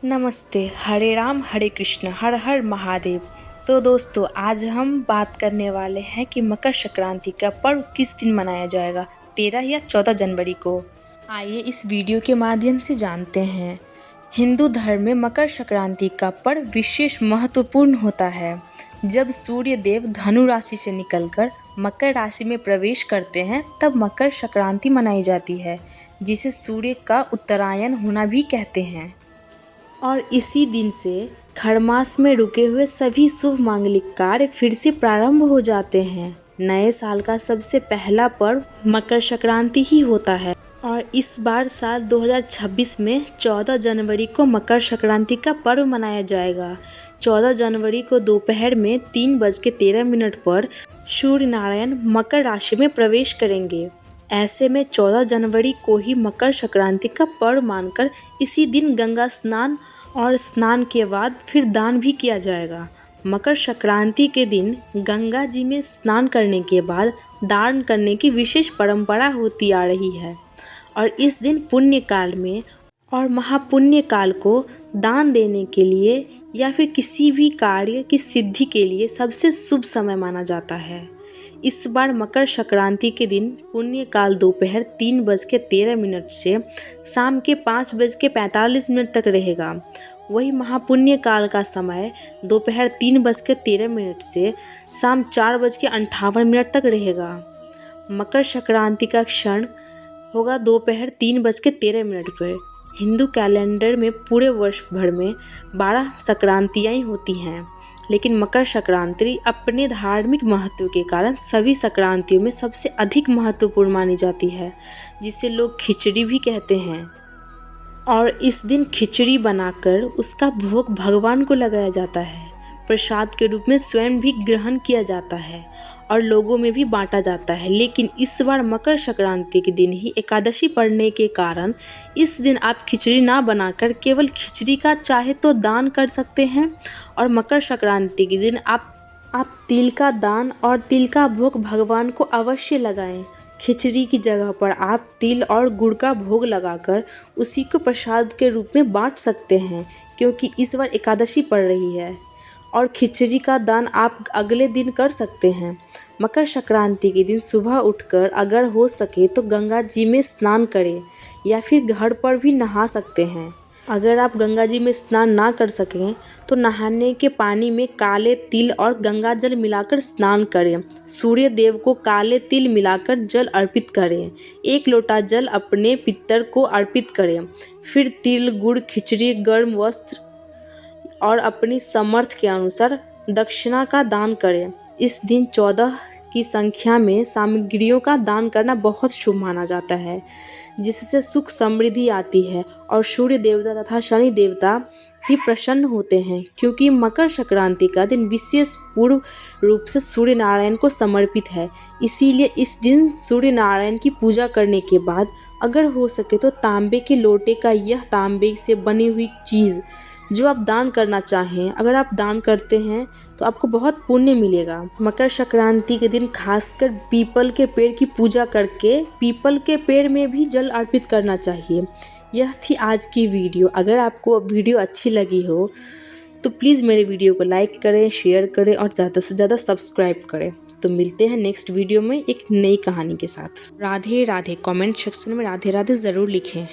नमस्ते। हरे राम हरे कृष्ण हर हर महादेव। तो दोस्तों, आज हम बात करने वाले हैं कि मकर संक्रांति का पर्व किस दिन मनाया जाएगा, 13 या 14 जनवरी को। आइए इस वीडियो के माध्यम से जानते हैं। हिंदू धर्म में मकर संक्रांति का पर्व विशेष महत्वपूर्ण होता है। जब सूर्य देव धनु राशि से निकलकर मकर राशि में प्रवेश करते हैं तब मकर संक्रांति मनाई जाती है, जिसे सूर्य का उत्तरायण होना भी कहते हैं। और इसी दिन से खरमास में रुके हुए सभी शुभ मांगलिक कार्य फिर से प्रारंभ हो जाते हैं। नए साल का सबसे पहला पर्व मकर संक्रांति ही होता है और इस बार साल 2026 में 14 जनवरी को मकर संक्रांति का पर्व मनाया जाएगा। 14 जनवरी को दोपहर में 3:13 पर सूर्य नारायण मकर राशि में प्रवेश करेंगे। ऐसे में 14 जनवरी को ही मकर संक्रांति का पर्व मानकर इसी दिन गंगा स्नान और स्नान के बाद फिर दान भी किया जाएगा। मकर संक्रांति के दिन गंगा जी में स्नान करने के बाद दान करने की विशेष परंपरा होती आ रही है और इस दिन पुण्य काल में और महापुण्य काल को दान देने के लिए या फिर किसी भी कार्य की सिद्धि के लिए सबसे शुभ समय माना जाता है। इस बार मकर संक्रांति के दिन पुण्य काल दोपहर 3:13 से शाम के 5:45 तक रहेगा। वही महापुण्य काल का समय दोपहर 3:13 से शाम 4:58 तक रहेगा। मकर संक्रांति का क्षण होगा दोपहर 3:13 पर। हिंदू कैलेंडर में पूरे वर्ष भर में 12 संक्रांतियाँ होती हैं, लेकिन मकर संक्रांति अपने धार्मिक महत्व के कारण सभी संक्रांतियों में सबसे अधिक महत्वपूर्ण मानी जाती है, जिसे लोग खिचड़ी भी कहते हैं। और इस दिन खिचड़ी बनाकर उसका भोग भगवान को लगाया जाता है। प्रसाद के रूप में स्वयं भी ग्रहण किया जाता है और लोगों में भी बांटा जाता है। लेकिन इस बार मकर संक्रांति के दिन ही एकादशी पड़ने के कारण इस दिन आप खिचड़ी ना बनाकर केवल खिचड़ी का चाहे तो दान कर सकते हैं। और मकर संक्रांति के दिन आप तिल का दान और तिल का भोग भगवान को अवश्य लगाएं। खिचड़ी की जगह पर आप तिल और गुड़ का भोग लगाकर उसी को प्रसाद के रूप में बांट सकते हैं, क्योंकि इस बार एकादशी पड़ रही है। और खिचड़ी का दान आप अगले दिन कर सकते हैं। मकर संक्रांति के दिन सुबह उठकर अगर हो सके तो गंगा जी में स्नान करें या फिर घर पर भी नहा सकते हैं। अगर आप गंगा जी में स्नान ना कर सकें तो नहाने के पानी में काले तिल और गंगा जल मिलाकर स्नान करें। सूर्य देव को काले तिल मिलाकर जल अर्पित करें। 1 लोटा जल अपने पितर को अर्पित करें। फिर तिल, गुड़, खिचड़ी, गर्म वस्त्र और अपनी समर्थ के अनुसार दक्षिणा का दान करें। इस दिन 14 की संख्या में सामग्रियों का दान करना बहुत शुभ माना जाता है, जिससे सुख समृद्धि आती है और सूर्य देवता तथा शनि देवता भी प्रसन्न होते हैं, क्योंकि मकर संक्रांति का दिन विशेष पूर्ण रूप से सूर्य नारायण को समर्पित है। इसीलिए इस दिन सूर्य नारायण की पूजा करने के बाद अगर हो सके तो तांबे के लोटे का यह तांबे से बनी हुई चीज़ जो आप दान करना चाहें, अगर आप दान करते हैं तो आपको बहुत पुण्य मिलेगा। मकर संक्रांति के दिन खासकर पीपल के पेड़ की पूजा करके पीपल के पेड़ में भी जल अर्पित करना चाहिए। यह थी आज की वीडियो। अगर आपको वीडियो अच्छी लगी हो तो प्लीज़ मेरे वीडियो को लाइक करें, शेयर करें और ज़्यादा से ज़्यादा सब्सक्राइब करें। तो मिलते हैं नेक्स्ट वीडियो में एक नई कहानी के साथ। राधे राधे। कमेंट सेक्शन में राधे राधे ज़रूर लिखें।